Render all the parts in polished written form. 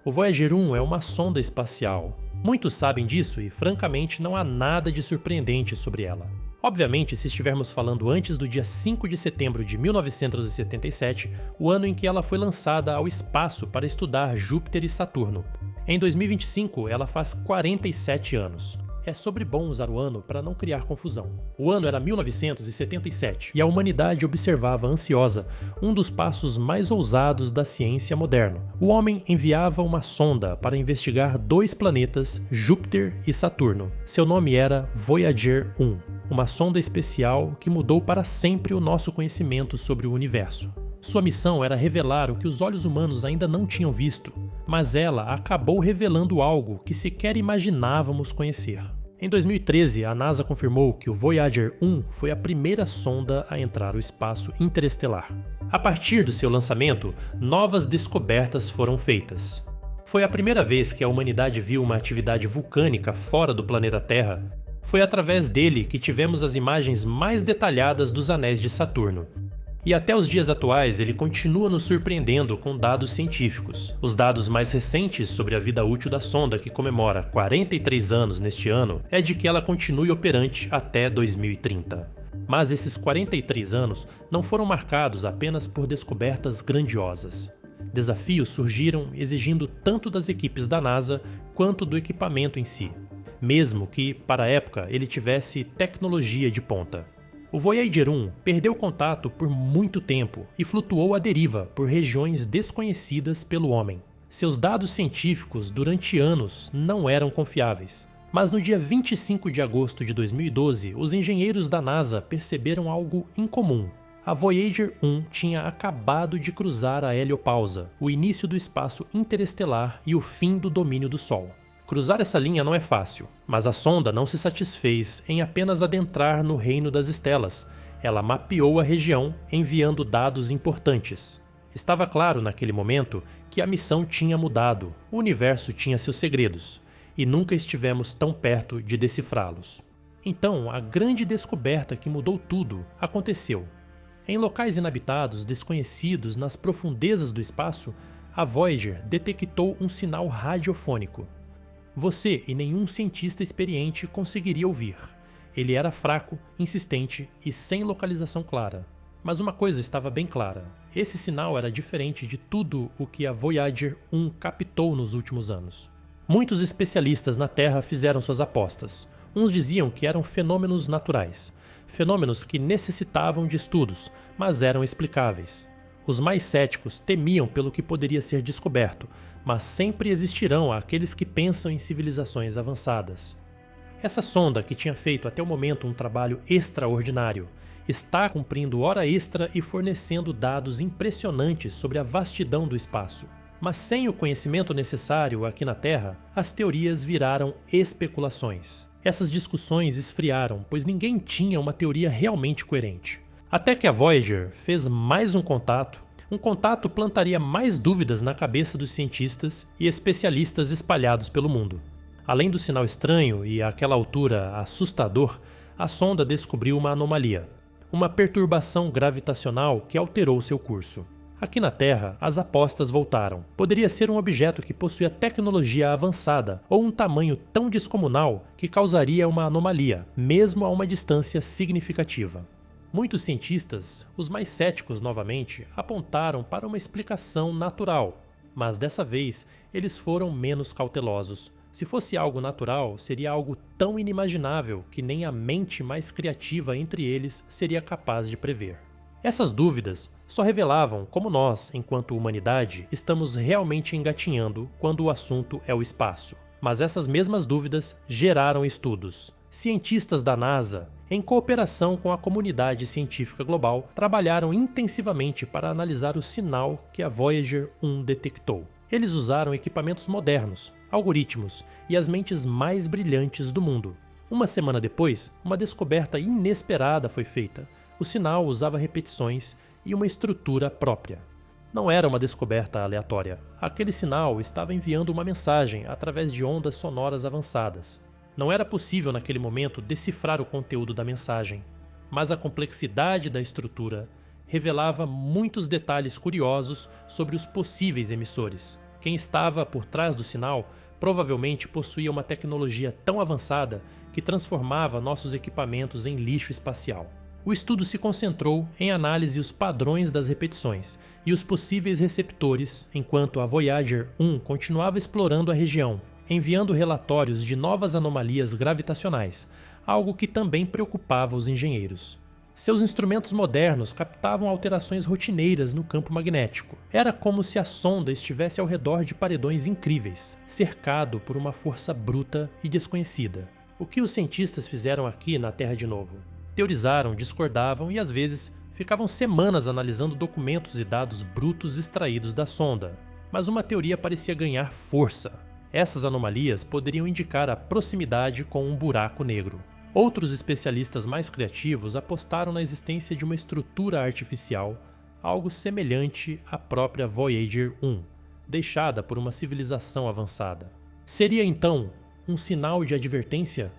O Voyager 1 é uma sonda espacial. Muitos sabem disso e, francamente, não há nada de surpreendente sobre ela. Obviamente, se estivermos falando antes do dia 5 de setembro de 1977, o ano em que ela foi lançada ao espaço para estudar Júpiter e Saturno. Em 2025, ela faz 47 anos. É sobre bom usar o ano para não criar confusão. O ano era 1977 e a humanidade observava ansiosa um dos passos mais ousados da ciência moderna. O homem enviava uma sonda para investigar dois planetas, Júpiter e Saturno. Seu nome era Voyager 1, uma sonda especial que mudou para sempre o nosso conhecimento sobre o universo. Sua missão era revelar o que os olhos humanos ainda não tinham visto, mas ela acabou revelando algo que sequer imaginávamos conhecer. Em 2013, a NASA confirmou que o Voyager 1 foi a primeira sonda a entrar no espaço interestelar. A partir do seu lançamento, novas descobertas foram feitas. Foi a primeira vez que a humanidade viu uma atividade vulcânica fora do planeta Terra. Foi através dele que tivemos as imagens mais detalhadas dos anéis de Saturno. E até os dias atuais ele continua nos surpreendendo com dados científicos. Os dados mais recentes sobre a vida útil da sonda, que comemora 43 anos neste ano, é de que ela continue operante até 2030. Mas esses 43 anos não foram marcados apenas por descobertas grandiosas. Desafios surgiram exigindo tanto das equipes da NASA quanto do equipamento em si, mesmo que, para a época, ele tivesse tecnologia de ponta. O Voyager 1 perdeu contato por muito tempo e flutuou à deriva por regiões desconhecidas pelo homem. Seus dados científicos durante anos não eram confiáveis. Mas no dia 25 de agosto de 2012, os engenheiros da NASA perceberam algo incomum. A Voyager 1 tinha acabado de cruzar a heliopausa, o início do espaço interestelar e o fim do domínio do Sol. Cruzar essa linha não é fácil, mas a sonda não se satisfez em apenas adentrar no reino das estrelas. Ela mapeou a região, enviando dados importantes. Estava claro naquele momento que a missão tinha mudado, o universo tinha seus segredos, e nunca estivemos tão perto de decifrá-los. Então, a grande descoberta que mudou tudo aconteceu. Em locais inabitados, desconhecidos nas profundezas do espaço, a Voyager detectou um sinal radiofônico. Você e nenhum cientista experiente conseguiria ouvir. Ele era fraco, insistente e sem localização clara. Mas uma coisa estava bem clara: esse sinal era diferente de tudo o que a Voyager 1 captou nos últimos anos. Muitos especialistas na Terra fizeram suas apostas. Uns diziam que eram fenômenos naturais, fenômenos que necessitavam de estudos, mas eram explicáveis. Os mais céticos temiam pelo que poderia ser descoberto, mas sempre existirão aqueles que pensam em civilizações avançadas. Essa sonda, que tinha feito até o momento um trabalho extraordinário, está cumprindo hora extra e fornecendo dados impressionantes sobre a vastidão do espaço. Mas sem o conhecimento necessário aqui na Terra, as teorias viraram especulações. Essas discussões esfriaram, pois ninguém tinha uma teoria realmente coerente. Até que a Voyager fez mais um contato plantaria mais dúvidas na cabeça dos cientistas e especialistas espalhados pelo mundo. Além do sinal estranho e, àquela altura, assustador, a sonda descobriu uma anomalia, uma perturbação gravitacional que alterou seu curso. Aqui na Terra, as apostas voltaram. Poderia ser um objeto que possuía tecnologia avançada ou um tamanho tão descomunal que causaria uma anomalia, mesmo a uma distância significativa. Muitos cientistas, os mais céticos novamente, apontaram para uma explicação natural, mas dessa vez eles foram menos cautelosos. Se fosse algo natural, seria algo tão inimaginável que nem a mente mais criativa entre eles seria capaz de prever. Essas dúvidas só revelavam como nós, enquanto humanidade, estamos realmente engatinhando quando o assunto é o espaço. Mas essas mesmas dúvidas geraram estudos. Cientistas da NASA, em cooperação com a comunidade científica global, trabalharam intensivamente para analisar o sinal que a Voyager 1 detectou. Eles usaram equipamentos modernos, algoritmos e as mentes mais brilhantes do mundo. Uma semana depois, uma descoberta inesperada foi feita. O sinal usava repetições e uma estrutura própria. Não era uma descoberta aleatória. Aquele sinal estava enviando uma mensagem através de ondas sonoras avançadas. Não era possível naquele momento decifrar o conteúdo da mensagem, mas a complexidade da estrutura revelava muitos detalhes curiosos sobre os possíveis emissores. Quem estava por trás do sinal provavelmente possuía uma tecnologia tão avançada que transformava nossos equipamentos em lixo espacial. O estudo se concentrou em análise os padrões das repetições e os possíveis receptores, enquanto a Voyager 1 continuava explorando a região, enviando relatórios de novas anomalias gravitacionais, algo que também preocupava os engenheiros. Seus instrumentos modernos captavam alterações rotineiras no campo magnético. Era como se a sonda estivesse ao redor de paredões incríveis, cercado por uma força bruta e desconhecida. O que os cientistas fizeram aqui na Terra de novo? Teorizaram, discordavam e às vezes ficavam semanas analisando documentos e dados brutos extraídos da sonda. Mas uma teoria parecia ganhar força. Essas anomalias poderiam indicar a proximidade com um buraco negro. Outros especialistas mais criativos apostaram na existência de uma estrutura artificial, algo semelhante à própria Voyager 1, deixada por uma civilização avançada. Seria então um sinal de advertência?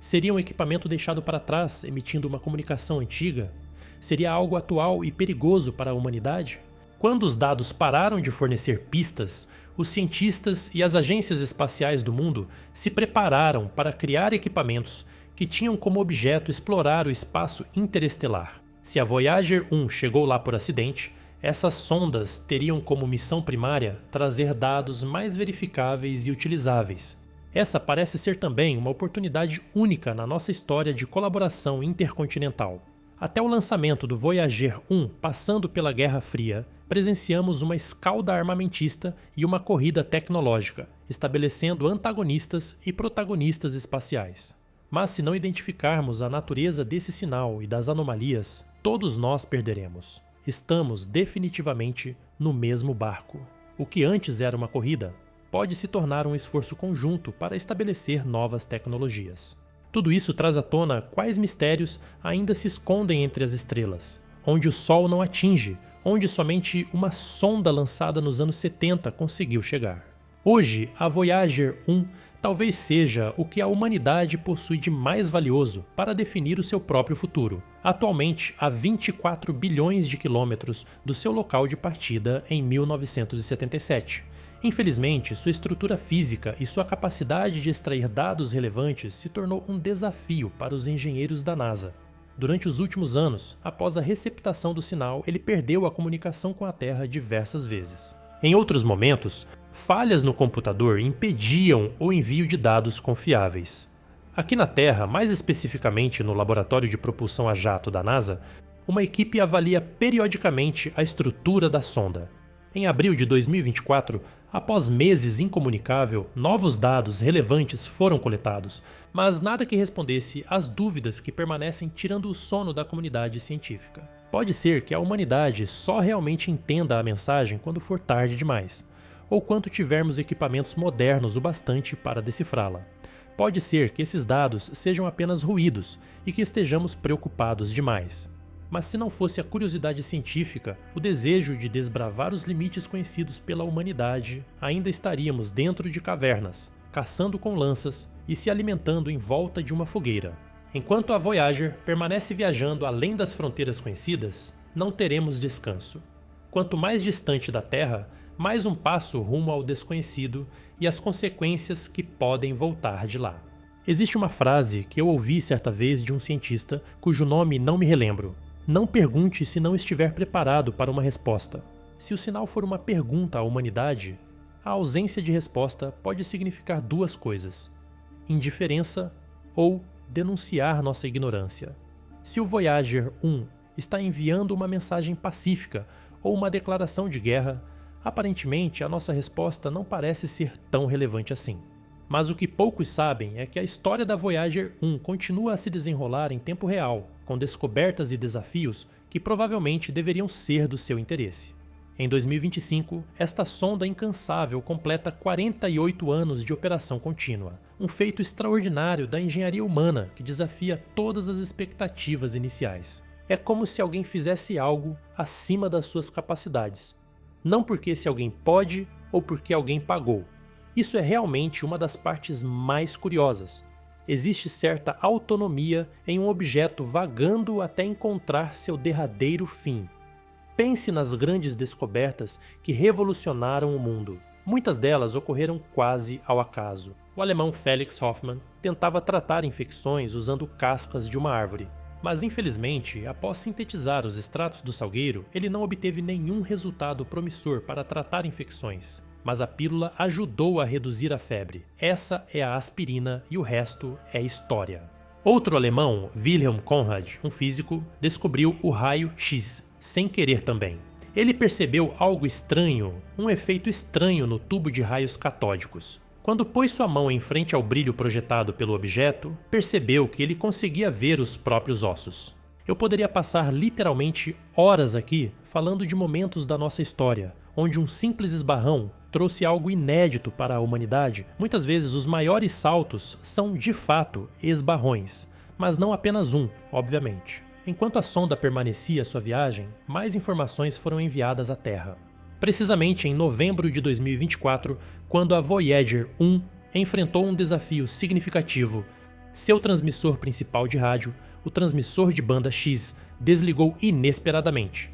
Seria um equipamento deixado para trás, emitindo uma comunicação antiga? Seria algo atual e perigoso para a humanidade? Quando os dados pararam de fornecer pistas, os cientistas e as agências espaciais do mundo se prepararam para criar equipamentos que tinham como objeto explorar o espaço interestelar. Se a Voyager 1 chegou lá por acidente, essas sondas teriam como missão primária trazer dados mais verificáveis e utilizáveis. Essa parece ser também uma oportunidade única na nossa história de colaboração intercontinental. Até o lançamento do Voyager 1 passando pela Guerra Fria, presenciamos uma escalda armamentista e uma corrida tecnológica, estabelecendo antagonistas e protagonistas espaciais. Mas se não identificarmos a natureza desse sinal e das anomalias, todos nós perderemos. Estamos definitivamente no mesmo barco. O que antes era uma corrida pode se tornar um esforço conjunto para estabelecer novas tecnologias. Tudo isso traz à tona quais mistérios ainda se escondem entre as estrelas, onde o Sol não atinge, onde somente uma sonda lançada nos anos 70 conseguiu chegar. Hoje, a Voyager 1 talvez seja o que a humanidade possui de mais valioso para definir o seu próprio futuro, atualmente a 24 bilhões de quilômetros do seu local de partida em 1977. Infelizmente, sua estrutura física e sua capacidade de extrair dados relevantes se tornou um desafio para os engenheiros da NASA. Durante os últimos anos, após a receptação do sinal, ele perdeu a comunicação com a Terra diversas vezes. Em outros momentos, falhas no computador impediam o envio de dados confiáveis. Aqui na Terra, mais especificamente no Laboratório de Propulsão a Jato da NASA, uma equipe avalia periodicamente a estrutura da sonda. Em abril de 2024, após meses incomunicável, novos dados relevantes foram coletados, mas nada que respondesse às dúvidas que permanecem tirando o sono da comunidade científica. Pode ser que a humanidade só realmente entenda a mensagem quando for tarde demais, ou quando tivermos equipamentos modernos o bastante para decifrá-la. Pode ser que esses dados sejam apenas ruídos e que estejamos preocupados demais. Mas se não fosse a curiosidade científica, o desejo de desbravar os limites conhecidos pela humanidade, ainda estaríamos dentro de cavernas, caçando com lanças e se alimentando em volta de uma fogueira. Enquanto a Voyager permanece viajando além das fronteiras conhecidas, não teremos descanso. Quanto mais distante da Terra, mais um passo rumo ao desconhecido e as consequências que podem voltar de lá. Existe uma frase que eu ouvi certa vez de um cientista cujo nome não me relembro. Não pergunte se não estiver preparado para uma resposta. Se o sinal for uma pergunta à humanidade, a ausência de resposta pode significar duas coisas: indiferença ou denunciar nossa ignorância. Se o Voyager 1 está enviando uma mensagem pacífica ou uma declaração de guerra, aparentemente a nossa resposta não parece ser tão relevante assim. Mas o que poucos sabem é que a história da Voyager 1 continua a se desenrolar em tempo real, com descobertas e desafios que provavelmente deveriam ser do seu interesse. Em 2025, esta sonda incansável completa 48 anos de operação contínua, um feito extraordinário da engenharia humana que desafia todas as expectativas iniciais. É como se alguém fizesse algo acima das suas capacidades. Não porque esse alguém pode ou porque alguém pagou. Isso é realmente uma das partes mais curiosas. Existe certa autonomia em um objeto vagando até encontrar seu derradeiro fim. Pense nas grandes descobertas que revolucionaram o mundo. Muitas delas ocorreram quase ao acaso. O alemão Felix Hoffmann tentava tratar infecções usando cascas de uma árvore, mas infelizmente, após sintetizar os extratos do salgueiro, ele não obteve nenhum resultado promissor para tratar infecções. Mas a pílula ajudou a reduzir a febre. Essa é a aspirina e o resto é história. Outro alemão, Wilhelm Conrad, um físico, descobriu o raio X, sem querer também. Ele percebeu algo estranho, um efeito estranho no tubo de raios catódicos. Quando pôs sua mão em frente ao brilho projetado pelo objeto, percebeu que ele conseguia ver os próprios ossos. Eu poderia passar literalmente horas aqui falando de momentos da nossa história, onde um simples esbarrão trouxe algo inédito para a humanidade. Muitas vezes os maiores saltos são de fato esbarrões, mas não apenas um, obviamente. Enquanto a sonda permanecia sua viagem, mais informações foram enviadas à Terra. Precisamente em novembro de 2024, quando a Voyager 1 enfrentou um desafio significativo, seu transmissor principal de rádio, o transmissor de banda X, desligou inesperadamente.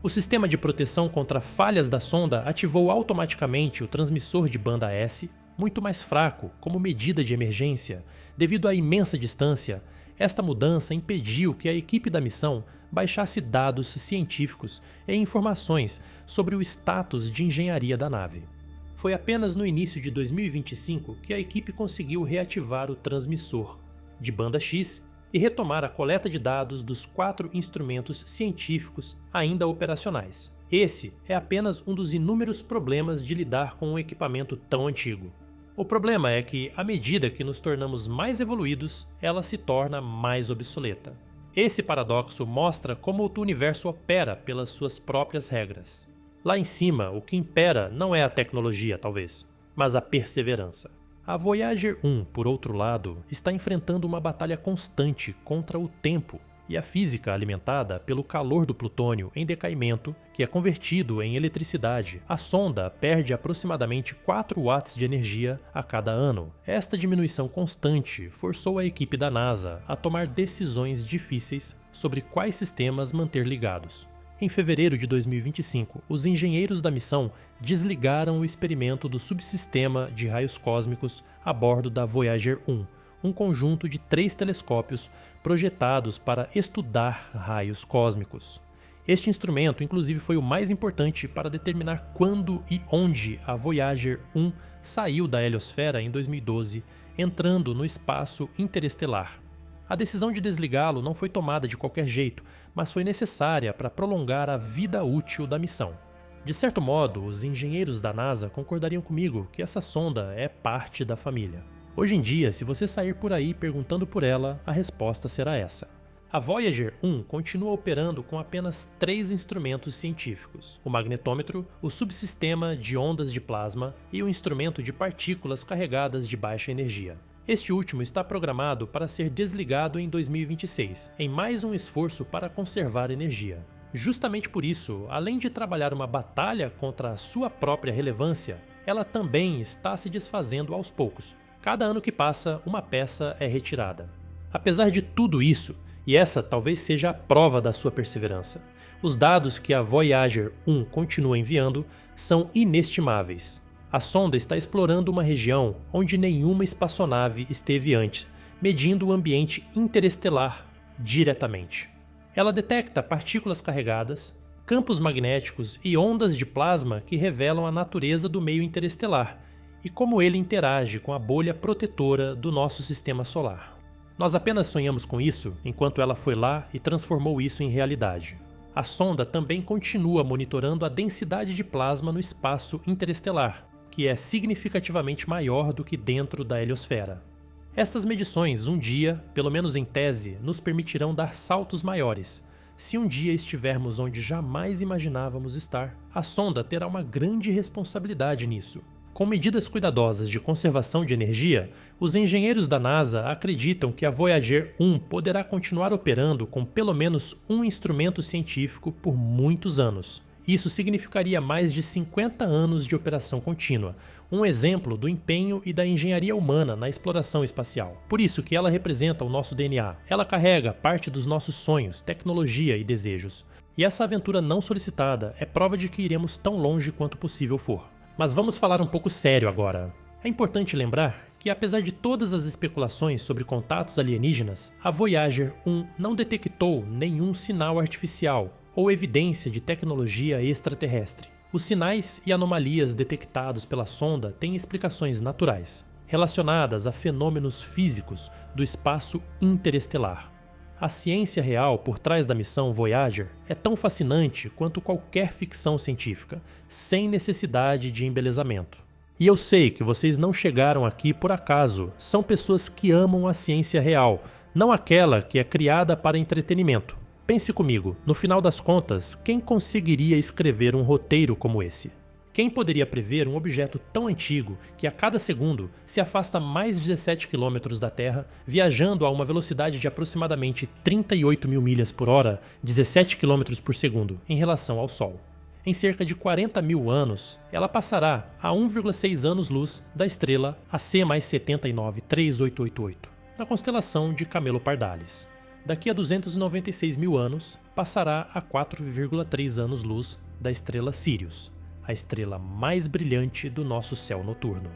O sistema de proteção contra falhas da sonda ativou automaticamente o transmissor de banda S, muito mais fraco, como medida de emergência. Devido à imensa distância, esta mudança impediu que a equipe da missão baixasse dados científicos e informações sobre o status de engenharia da nave. Foi apenas no início de 2025 que a equipe conseguiu reativar o transmissor de banda X e retomar a coleta de dados dos 4 instrumentos científicos ainda operacionais. Esse é apenas um dos inúmeros problemas de lidar com um equipamento tão antigo. O problema é que, à medida que nos tornamos mais evoluídos, ela se torna mais obsoleta. Esse paradoxo mostra como o universo opera pelas suas próprias regras. Lá em cima, o que impera não é a tecnologia, talvez, mas a perseverança. A Voyager 1, por outro lado, está enfrentando uma batalha constante contra o tempo e a física alimentada pelo calor do plutônio em decaimento, que é convertido em eletricidade. A sonda perde aproximadamente 4 watts de energia a cada ano. Esta diminuição constante forçou a equipe da NASA a tomar decisões difíceis sobre quais sistemas manter ligados. Em fevereiro de 2025, os engenheiros da missão desligaram o experimento do subsistema de raios cósmicos a bordo da Voyager 1, um conjunto de 3 telescópios projetados para estudar raios cósmicos. Este instrumento, inclusive, foi o mais importante para determinar quando e onde a Voyager 1 saiu da heliosfera em 2012, entrando no espaço interestelar. A decisão de desligá-lo não foi tomada de qualquer jeito, mas foi necessária para prolongar a vida útil da missão. De certo modo, os engenheiros da NASA concordariam comigo que essa sonda é parte da família. Hoje em dia, se você sair por aí perguntando por ela, a resposta será essa. A Voyager 1 continua operando com apenas 3 instrumentos científicos: o magnetômetro, o subsistema de ondas de plasma e o instrumento de partículas carregadas de baixa energia. Este último está programado para ser desligado em 2026, em mais um esforço para conservar energia. Justamente por isso, além de trabalhar uma batalha contra a sua própria relevância, ela também está se desfazendo aos poucos. Cada ano que passa, uma peça é retirada. Apesar de tudo isso, e essa talvez seja a prova da sua perseverança, os dados que a Voyager 1 continua enviando são inestimáveis. A sonda está explorando uma região onde nenhuma espaçonave esteve antes, medindo o ambiente interestelar diretamente. Ela detecta partículas carregadas, campos magnéticos e ondas de plasma que revelam a natureza do meio interestelar e como ele interage com a bolha protetora do nosso sistema solar. Nós apenas sonhamos com isso enquanto ela foi lá e transformou isso em realidade. A sonda também continua monitorando a densidade de plasma no espaço interestelar, que é significativamente maior do que dentro da heliosfera. Estas medições, um dia, pelo menos em tese, nos permitirão dar saltos maiores. Se um dia estivermos onde jamais imaginávamos estar, a sonda terá uma grande responsabilidade nisso. Com medidas cuidadosas de conservação de energia, os engenheiros da NASA acreditam que a Voyager 1 poderá continuar operando com pelo menos um instrumento científico por muitos anos. Isso significaria mais de 50 anos de operação contínua, um exemplo do empenho e da engenharia humana na exploração espacial. Por isso que ela representa o nosso DNA. Ela carrega parte dos nossos sonhos, tecnologia e desejos. E essa aventura não solicitada é prova de que iremos tão longe quanto possível for. Mas vamos falar um pouco sério agora. É importante lembrar que, apesar de todas as especulações sobre contatos alienígenas, a Voyager 1 não detectou nenhum sinal artificial ou evidência de tecnologia extraterrestre. Os sinais e anomalias detectados pela sonda têm explicações naturais, relacionadas a fenômenos físicos do espaço interestelar. A ciência real por trás da missão Voyager é tão fascinante quanto qualquer ficção científica, sem necessidade de embelezamento. E eu sei que vocês não chegaram aqui por acaso, são pessoas que amam a ciência real, não aquela que é criada para entretenimento. Pense comigo, no final das contas, quem conseguiria escrever um roteiro como esse? Quem poderia prever um objeto tão antigo que a cada segundo se afasta mais 17 km da Terra, viajando a uma velocidade de aproximadamente 38 mil milhas por hora, 17 km por segundo, em relação ao Sol? Em cerca de 40 mil anos, ela passará a 1,6 anos-luz da estrela AC mais 79388, na constelação de Camelopardalis. Daqui a 296 mil anos, passará a 4,3 anos-luz da estrela Sirius, a estrela mais brilhante do nosso céu noturno.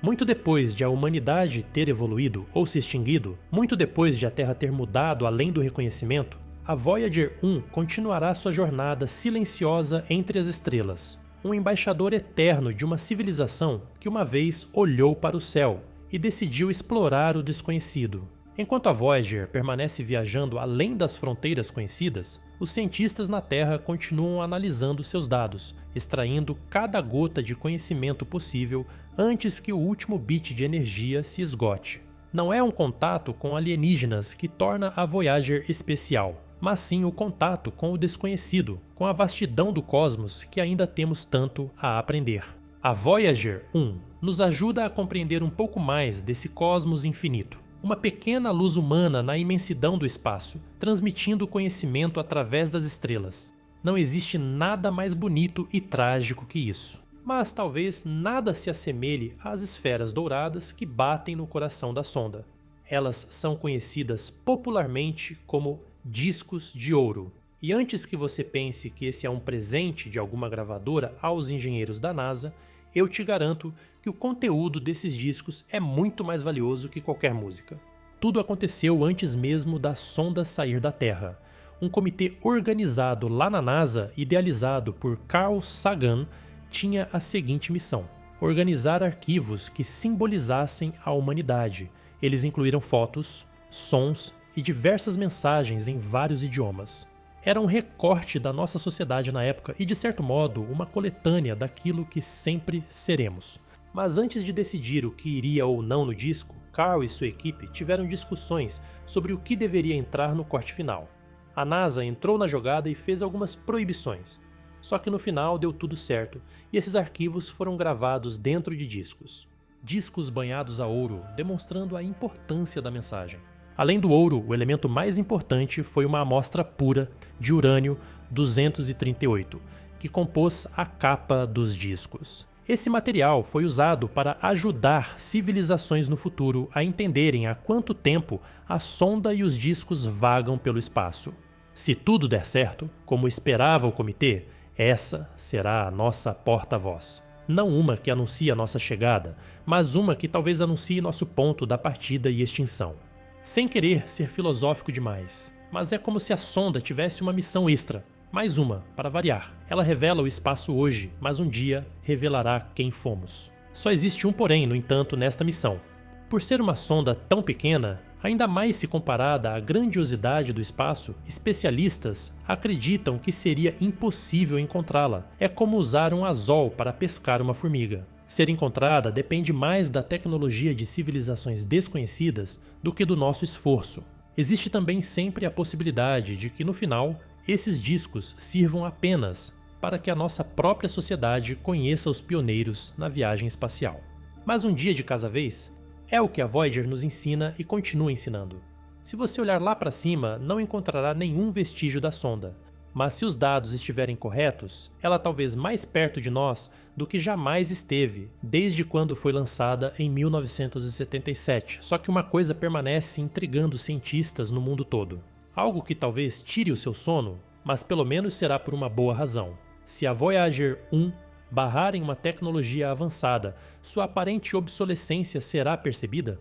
Muito depois de a humanidade ter evoluído ou se extinguido, muito depois de a Terra ter mudado além do reconhecimento, a Voyager 1 continuará sua jornada silenciosa entre as estrelas, um embaixador eterno de uma civilização que uma vez olhou para o céu e decidiu explorar o desconhecido. Enquanto a Voyager permanece viajando além das fronteiras conhecidas, os cientistas na Terra continuam analisando seus dados, extraindo cada gota de conhecimento possível antes que o último bit de energia se esgote. Não é um contato com alienígenas que torna a Voyager especial, mas sim o contato com o desconhecido, com a vastidão do cosmos que ainda temos tanto a aprender. A Voyager 1 nos ajuda a compreender um pouco mais desse cosmos infinito, uma pequena luz humana na imensidão do espaço, transmitindo conhecimento através das estrelas. Não existe nada mais bonito e trágico que isso. Mas talvez nada se assemelhe às esferas douradas que batem no coração da sonda. Elas são conhecidas popularmente como discos de ouro. E antes que você pense que esse é um presente de alguma gravadora aos engenheiros da NASA, eu te garanto que o conteúdo desses discos é muito mais valioso que qualquer música. Tudo aconteceu antes mesmo da sonda sair da Terra. Um comitê organizado lá na NASA, idealizado por Carl Sagan, tinha a seguinte missão: organizar arquivos que simbolizassem a humanidade. Eles incluíram fotos, sons e diversas mensagens em vários idiomas. Era um recorte da nossa sociedade na época e, de certo modo, uma coletânea daquilo que sempre seremos. Mas antes de decidir o que iria ou não no disco, Carl e sua equipe tiveram discussões sobre o que deveria entrar no corte final. A NASA entrou na jogada e fez algumas proibições. Só que no final deu tudo certo e esses arquivos foram gravados dentro de discos. Discos banhados a ouro, demonstrando a importância da mensagem. Além do ouro, o elemento mais importante foi uma amostra pura de urânio-238, que compôs a capa dos discos. Esse material foi usado para ajudar civilizações no futuro a entenderem há quanto tempo a sonda e os discos vagam pelo espaço. Se tudo der certo, como esperava o comitê, essa será a nossa porta-voz. Não uma que anuncie a nossa chegada, mas uma que talvez anuncie nosso ponto da partida e extinção. Sem querer ser filosófico demais, mas é como se a sonda tivesse uma missão extra. Mais uma, para variar. Ela revela o espaço hoje, mas um dia revelará quem fomos. Só existe um porém, no entanto, nesta missão. Por ser uma sonda tão pequena, ainda mais se comparada à grandiosidade do espaço, especialistas acreditam que seria impossível encontrá-la. É como usar um anzol para pescar uma formiga. Ser encontrada depende mais da tecnologia de civilizações desconhecidas do que do nosso esforço. Existe também sempre a possibilidade de que, no final, esses discos sirvam apenas para que a nossa própria sociedade conheça os pioneiros na viagem espacial. Mas um dia de cada vez é o que a Voyager nos ensina e continua ensinando. Se você olhar lá para cima, não encontrará nenhum vestígio da sonda. Mas se os dados estiverem corretos, ela talvez mais perto de nós do que jamais esteve, desde quando foi lançada em 1977. Só que uma coisa permanece intrigando cientistas no mundo todo. Algo que talvez tire o seu sono, mas pelo menos será por uma boa razão. Se a Voyager 1 barrarem uma tecnologia avançada, sua aparente obsolescência será percebida?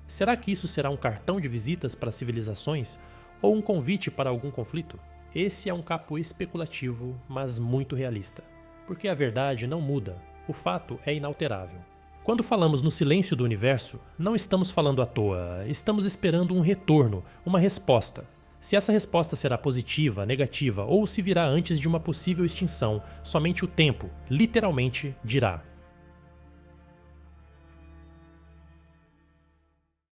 Será que isso será um cartão de visitas para civilizações ou um convite para algum conflito? Esse é um capo especulativo, mas muito realista. Porque a verdade não muda, o fato é inalterável. Quando falamos no silêncio do universo, não estamos falando à toa, estamos esperando um retorno, uma resposta. Se essa resposta será positiva, negativa ou se virá antes de uma possível extinção, somente o tempo, literalmente, dirá.